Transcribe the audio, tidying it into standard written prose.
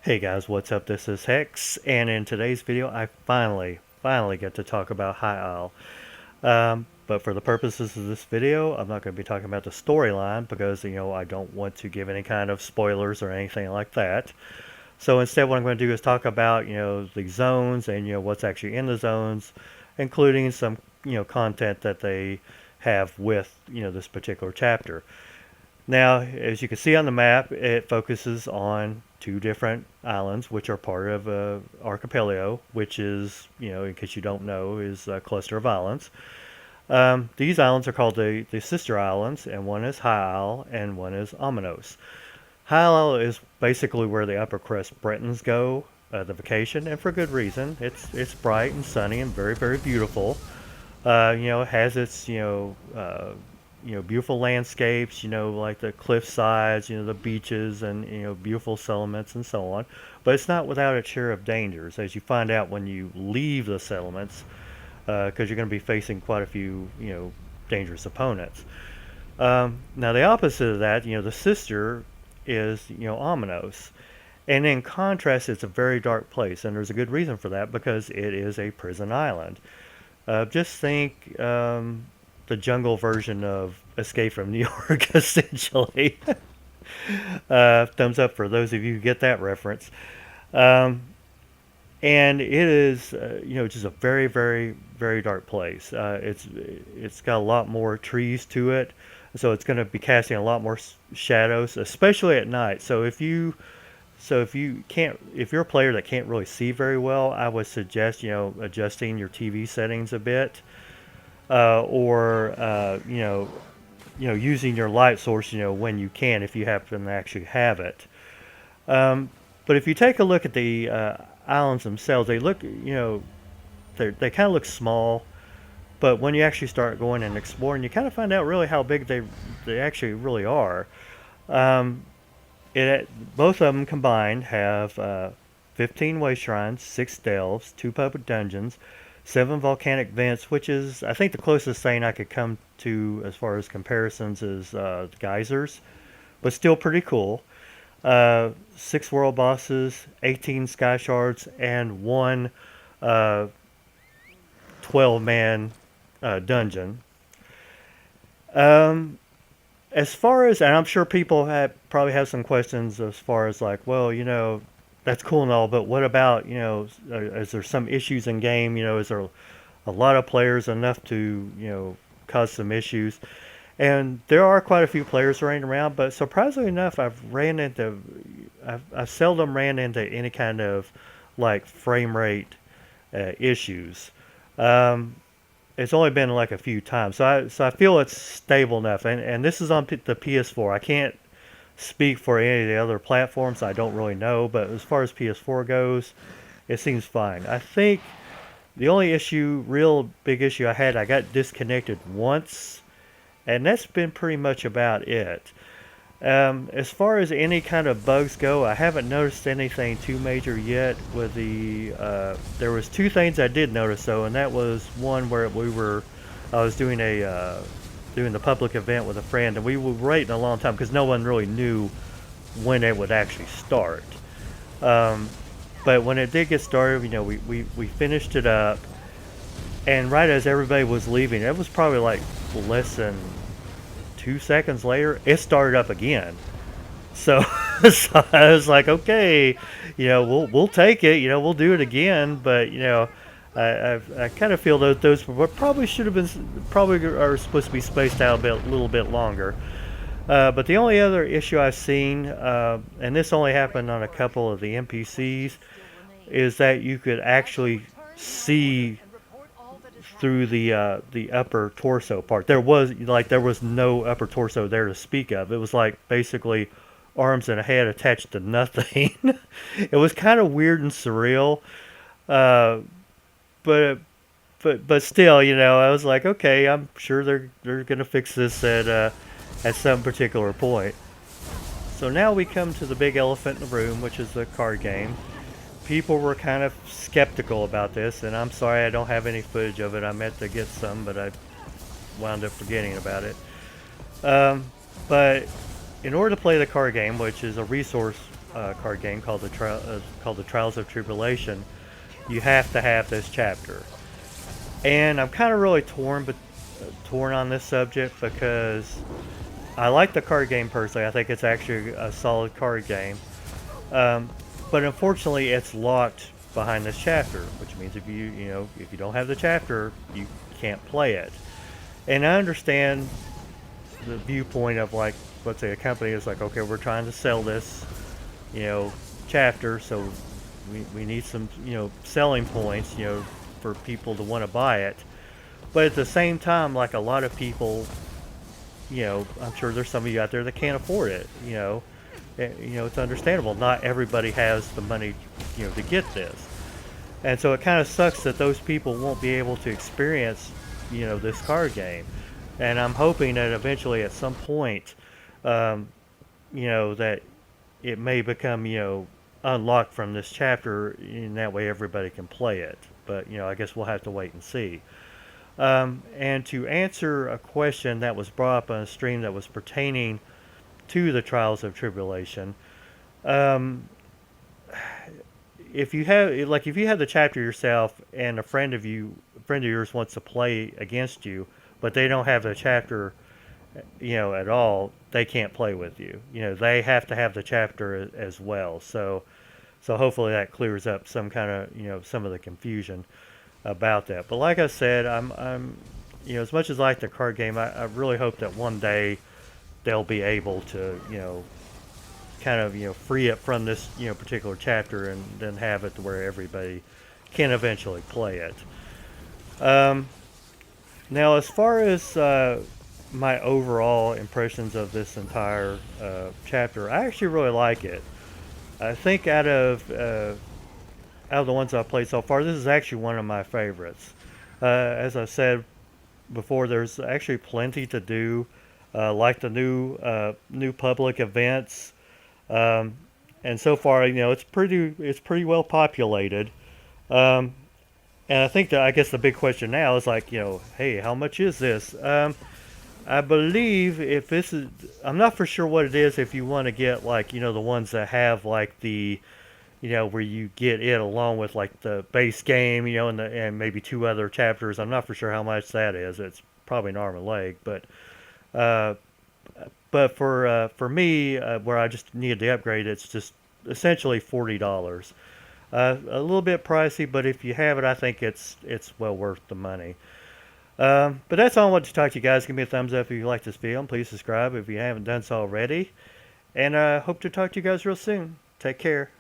Hey guys, what's up? This is Hex, and in today's video, I finally get to talk about High Isle. But for the purposes of this video, I'm not going to be talking about the storyline because, I don't want to give any kind of spoilers or anything like that. So instead, what I'm going to do is talk about, the zones and, what's actually in the zones, including some, content that they have with, this particular chapter. Now, as you can see on the map, it focuses on two different islands, which are part of archipelago, which is, in case you don't know, is a cluster of islands. These islands are called the sister islands, and one is High Isle and one is Aminos. High Isle is basically where the upper crust Bretons go, the vacation, and for good reason. It's bright and sunny and very beautiful. It has its beautiful landscapes, like the cliff sides, the beaches, and beautiful settlements and so on. But it's not without its share of dangers, as you find out when you leave the settlements, because you're going to be facing quite a few dangerous opponents. Now the opposite of that, the sister is Aminos. And in contrast, it's a very dark place, and there's a good reason for that because it is a prison island. Just think the jungle version of Escape from New York, essentially. Thumbs up for those of you who get that reference. Um, and it is, just a very dark place. It's got a lot more trees to it, so it's going to be casting a lot more shadows, especially at night. If you're a player that can't really see very well, I would suggest adjusting your TV settings a bit, or using your light source when you can, if you happen to actually have it. But if you take a look at the islands themselves, they look they kind of look small, but when you actually start going and exploring, you kind of find out really how big they actually really are. Um, Both of them combined have 15 way shrines, 6 delves, 2 public dungeons, 7 volcanic vents, which is, I think, the closest thing I could come to as far as comparisons is geysers, but still pretty cool. 6 world bosses, 18 sky shards, and 1 12-man dungeon. As far as, and I'm sure people probably have some questions as far as like, well, that's cool and all, but what about, is there some issues in game? Is there a lot of players enough to, cause some issues? And there are quite a few players running around, but surprisingly enough, I've seldom ran into any kind of like frame rate issues. Um, it's only been like a few times, so I feel it's stable enough. And this is on the PS4. I can't speak for any of the other platforms. I don't really know, but as far as PS4 goes, it seems fine. I think the only real big issue I got disconnected once, and that's been pretty much about it. As far as any kind of bugs go, I haven't noticed anything too major yet. With there was 2 things I did notice though, and that was one where I was doing doing the public event with a friend, and we were waiting a long time because no one really knew when it would actually start. Um, but when it did get started, we finished it up, and right as everybody was leaving, it was probably like less than 2 seconds later, it started up again. So, so I was like, okay, we'll take it, we'll do it again. But I kind of feel those probably should have been, probably are supposed to be spaced out a little bit longer. But the only other issue I've seen, and this only happened on a couple of the NPCs, is that you could actually see through the upper torso part. There was no upper torso there to speak of. It was like basically arms and a head attached to nothing. It was kind of weird and surreal, uh, but still, I was like, okay, I'm sure they're gonna fix this at some particular point. So now we come to the big elephant in the room, which is the card game. People were kind of skeptical about this, and I'm sorry I don't have any footage of it. I meant to get some, but I wound up forgetting about it. But in order to play the card game, which is a resource card game called the Trials of Tribulation, you have to have this chapter. And I'm kind of really torn on this subject because I like the card game personally. I think it's actually a solid card game. Um, but unfortunately, it's locked behind this chapter, which means if you don't have the chapter, you can't play it. And I understand the viewpoint of, like, let's say a company is like, okay, we're trying to sell this, you know, chapter, so we need some, selling points, for people to want to buy it. But at the same time, like, a lot of people, I'm sure there's some of you out there that can't afford it. It's understandable. Not everybody has the money, to get this. And so it kind of sucks that those people won't be able to experience, this card game. And I'm hoping that eventually at some point, that it may become, unlocked from this chapter, and that way everybody can play it. But, I guess we'll have to wait and see. And to answer a question that was brought up on a stream that was pertaining to the Trials of Tribulation, um, if you have the chapter yourself and a friend of yours wants to play against you, but they don't have the chapter, at all, they can't play with you. They have to have the chapter as well. So hopefully that clears up some of the confusion about that. But like I said, I'm as much as I like the card game, I really hope that one day they'll be able to, free it from this, particular chapter, and then have it to where everybody can eventually play it. Um, Now, as far as my overall impressions of this entire chapter, I actually really like it. I think out of the ones I've played so far, this is actually one of my favorites. As I said before, there's actually plenty to do, like the new public events, um, and so far, it's pretty well populated. Um, and I guess the big question now is, like, hey, how much is this? I believe if this is, I'm not for sure what it is. If you want to get, like, the ones that have, like, the, where you get it along with, like, the base game, and maybe two other chapters. I'm not for sure how much that is. It's probably an arm and leg, uh, but for me, where I just needed the upgrade, it's just essentially $40. A little bit pricey, but if you have it, I think it's well worth the money. But that's all I wanted to talk to you guys. Give me a thumbs up if you like this video, and please subscribe if you haven't done so already. And I hope to talk to you guys real soon. Take care.